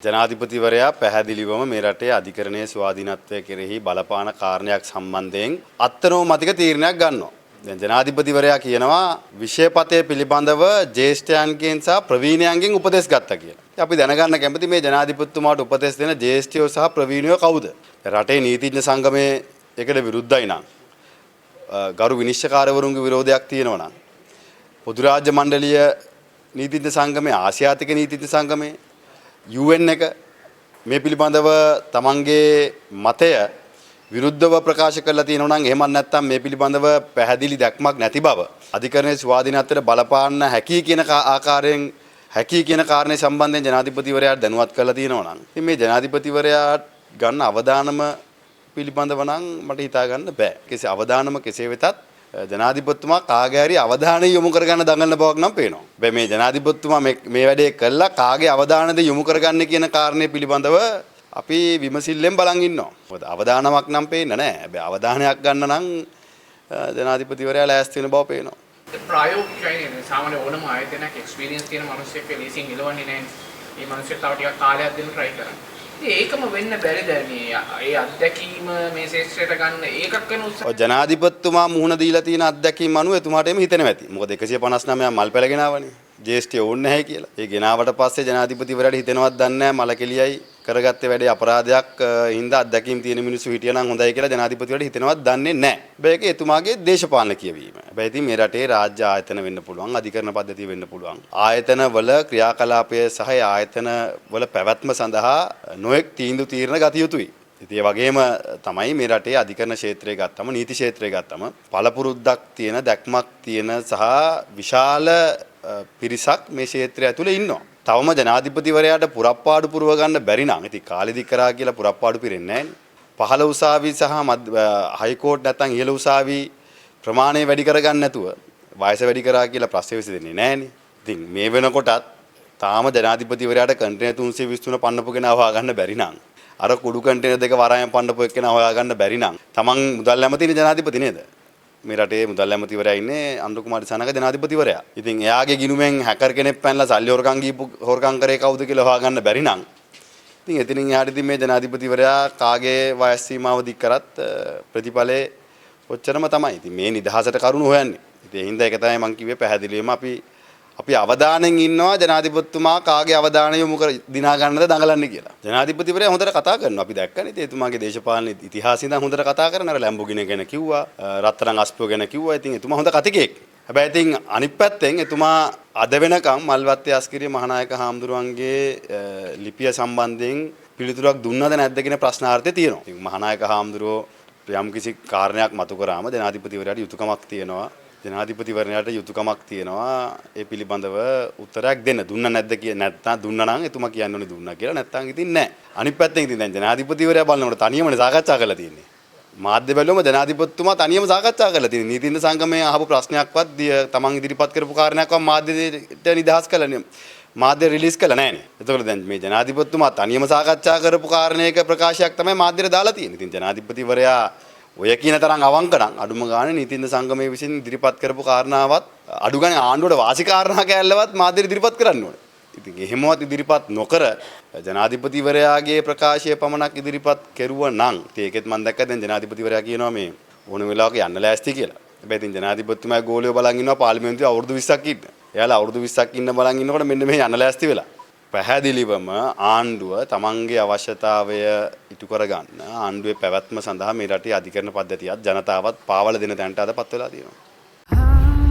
ජනාධිපතිවරයා පැහැදිලිවම මේ රටේ අධිකරණයේ ස්වාධීනත්වය කෙරෙහි බලපාන කාරණයක් සම්බන්ධයෙන් අත්නෝමතික තීරණයක් ගන්නවා. දැන් ජනාධිපතිවරයා කියනවා විෂයපතේ පිළිබඳව ජ්‍යෙෂ්ඨයන්ගෙන් සහ ප්‍රවීණයන්ගෙන් උපදෙස් ගත්තා කියලා. අපි දැනගන්න කැමති මේ ජනාධිපතිතුමාට උපදෙස් දෙන ජ්‍යෙෂ්ඨයෝ සහ ප්‍රවීණයෝ කවුද? රටේ නීතිඥ සංගමයේ ඒකට විරුද්ධයි නම් ගරු විනිශ්චයකාරවරුන්ගේ විරෝධයක් තියෙනවා නම් පොදු රාජ්‍ය මණ්ඩලීය නීතිඥ සංගමයේ ආසියාතික නීතිඥ සංගමයේ UN එක මේ පිළිබඳව තමන්ගේ මතය විරුද්ධව ප්‍රකාශ කරලා තියෙනවා නම් එහෙම නැත්නම් මේ පිළිබඳව පැහැදිලි දැක්මක් නැති බව අධිකරණයේ ස්වාධීනත්වයට බලපාන්න හැකි කියන ආකාරයෙන් හැකි කියන කාරණේ සම්බන්ධයෙන් ජනාධිපතිවරයාට දැනුවත් කරලා තියෙනවා නම් ඉතින් මේ ජනාධිපතිවරයා ගන්න අවදානම පිළිබඳව නම් මට හිතා ගන්න බෑ. කෙසේ අවදානම කෙසේ වෙතත් ජනාධිපතිතුමා කාගේ හරි අවධානය යොමු කරගන්න දඟලන බවක් නම් පේනවා. හැබැයි මේ ජනාධිපතිතුමා මේ වැඩේ කළා කාගේ අවධානයද යොමු කරගන්නේ කියන කාරණේ පිළිබඳව අපි විමසිල්ලෙන් බලන් ඉන්නවා. මොකද අවධානමක් නම් පේන්නේ නැහැ. හැබැයි අවධානයක් ගන්න නම් ජනාධිපතිවරයා ලෑස්ති වෙන බව පේනවා. ප්‍රායෝගිකයි සාමාන්‍ය ඕනම ආයතනයක් එක්ස්පීරියන්ස් තියෙන මිනිස්සෙක් ලීසින් ඉලවන්නේ නැහැ. මේ මිනිස්සුන්ට තව ටිකක් කාලයක් දෙන්න try කරන්න. ඒකම වෙන්න බැරිද මේ ඒ අත්දැකීම මේ ශේෂ්ත්‍රයට ගන්න ඒකක් වෙන උත්සාහ. ජනාධිපතිතුමා මුහුණ දීලා තියෙන අත්දැකීම් අනුව එතුමාට එමෙ හිතෙනවා ඇති. මොකද 159 මල් පැල ගෙනාවනේ. ජ්‍යෙෂ්ඨය ඕනේ නැහැ කියලා. ඒ ගෙනාවට පස්සේ ජනාධිපතිවරයාට හිතෙනවත් දන්නේ නැහැ මල කෙලියයි කරගත්තේ වැඩේ අපරාධයක් හින්දා අත්දැකීම් තියෙන මිනිස්සු හිටියනම් හොඳයි කියලා ජනාධිපතිවරයාට හිතෙනවත් දන්නේ නැහැ. හැබැයි ඒක එතුමාගේ දේශපාලන කියවීම. හැබැයි ඉතින් මේ රටේ රාජ්‍ය ආයතන වෙන්න පුළුවන්, අධිකරණ පද්ධතිය වෙන්න පුළුවන්. ආයතන වල ක්‍රියාකලාපය සහ ආයතන වල පැවැත්ම සඳහා නොඑක් තීන්දුව తీරන ගතිය යුතුයි. ඉතින් ඒ වගේම තමයි මේ රටේ අධිකරණ ක්ෂේත්‍රය ගත්තම නීති ක්ෂේත්‍රය ගත්තම පළපුරුද්දක් තියෙන දැක්මක් තියෙන සහ විශාල පිරිසක් මේ ක්ෂේත්‍රය ඇතුලේ ඉන්නවා. තවම ජනාධිපතිවරයාට පුරප්පාඩු පුරව ගන්න බැරි නම් ඉතින් කාලෙදි කරා කියලා පුරප්පාඩු පිරෙන්නේ නැහැ. පහළ උසාවි සහ හයිකෝර්ට් නැත්නම් ඉහළ උසාවි ප්‍රමාණය වැඩි කරගන්න නැතුව වයස වැඩි කරා කියලා ප්‍රශ්න විසඳෙන්නේ නැහනේ. ඉතින් මේ වෙනකොටත් තාම ජනාධිපතිවරයාට කන්ටේනර් 323 පන්නපු කෙනා හොයාගන්න බැරි නම් අර කුඩු කන්ටේනර් දෙක වරායෙන් පන්නපු එක්කෙනා හොයාගන්න බැරි නම් තමන් මුදල් ඇමතිනේ ජනාධිපති නේද? මේ රටේ මුදල් ඇමතිවරයා ඉන්නේ අනුර කුමාර දිසානායක ජනාධිපතිවරයා. ඉතින් එයාගේ ගිණුමෙන් හැකර් කෙනෙක් පැනලා සල්ලි හොරකම් කරේ කවුද කියලා හොයාගන්න බැරි නම් ඉතින් එතනින් එහාට ඉතින් මේ ජනාධිපතිවරයා කාගේ වයස් සීමාව දික් කරත් ප්‍රතිඵලේ ඔච්චරම තමයි. ඉතින් මේ නිදහසට කරුණු හොයන්නේ. ඉතින් ඒ හින්දා ඒක තමයි මම කිව්වේ පැහැදිලිවම අපි අවධානයෙන් ඉන්නවා ජනාධිපතිතුමා කාගේ අවධානය යොමු කර දිනා ගන්නද දඟලන්නේ කියලා. ජනාධිපතිවරයා හොඳට කතා කරනවා. අපි දැක්කනේ ඉතින් එතුමාගේ දේශපාලන ඉතිහාසය ඉඳන් හොඳට කතා කරන අර ලැම්බෝගිනි ගැන කිව්වා, රත්තරන් අස්පෝ ගැන කිව්වා. ඉතින් එතුමා හොඳ කතිකෙක්. හැබැයි ඉතින් අනිත් පැත්තෙන් එතුමා අද වෙනකම් මල්වත්තේ අස්කිරිය මහානායක හාමුදුරුවන්ගේ ලිපිය සම්බන්ධයෙන් පිළිතුරක් දුන්නද නැද්ද කියන ප්‍රශ්නාර්ථය තියෙනවා. ඉතින් මහානායක හාමුදුරුවෝ යම් කිසි කාරණයක් මතු කරාම ජනාධිපතිවරයාට යුතුයකමක් තියෙනවා. ජනාධිපතිවරයාට යුතුයකමක් තියෙනවා ඒ පිළිබඳව උත්තරයක් දෙන්න. දුන්න නැද්ද කියන නැත්නම් දුන්නා නම් එතුමා කියන්න ඕනේ දුන්නා කියලා. නැත්නම් ඉතින් නැහැ. අනිත් පැත්තෙන් ඉතින් දැන් ජනාධිපතිවරයා බලනකොට තනියමනේ සාකච්ඡා කරලා තියෙන්නේ. මාධ්‍ය බැලුවම ජනාධිපතිතුමා තනියම සාකච්ඡා කරලා තියෙන්නේ. නීතිඥ සංගමයේ අහපු ප්‍රශ්නයක්වත් තමන් ඉදිරිපත් කරපු කාරණයක්වත් මාධ්‍යට නිදහස් කළා නෙමෙයි. මාධ්‍ය රිලීස් කළා නැහනේ. එතකොට දැන් මේ ජනාධිපතිතුමා තනියම සාකච්ඡා කරපු කාරණයක ප්‍රකාශයක් තමයි මාධ්‍යට දාලා තියෙන්නේ. ඉතින් ජනාධිපතිවරයා ඔය කියන තරම් අවංක නම් අඩුම ගානේ නීතිඥ සංගමයේ විසින් ඉදිරිපත් කරපු කාරණාවත් අඩු ගානේ ආණ්ඩුවට වාසි කාරණා කැලලවත් මාධ්‍යට ඉදිරිපත් කරන්න ඕනේ. ඉතින් එහෙමවත් ඉදිරිපත් නොකර ජනාධිපතිවරයාගේ ප්‍රකාශය පමණක් ඉදිරිපත් කෙරුවා නම් ඒකෙත් මම දැක්කා දැන් ජනාධිපතිවරයා කියනවා මේ ඕන වෙලාවක යන්න ලෑස්ති කියලා. හැබැයි ඉතින් ජනාධිපතිතුමා ගෝලියෝ බලන් ඉන්නවා පාර්ලිමේන්තුවේ අවුරුදු 20ක් ඉන්න. එයාලා අවුරුදු 20ක් ඉන්න බලන් ඉන්නකොට මෙන්න මේ යන්න ලෑස්ති වෙලා. පැහැදිලිවම ආණ්ඩුව තමන්ගේ අවශ්‍යතාවය ඉටු කරගන්න ආණ්ඩුවේ පැවැත්ම සඳහා මේ රටේ අධිකරණ පද්ධතියත් ජනතාවත් පාවල දෙන තැනට අදපත් වෙලා තියෙනවා.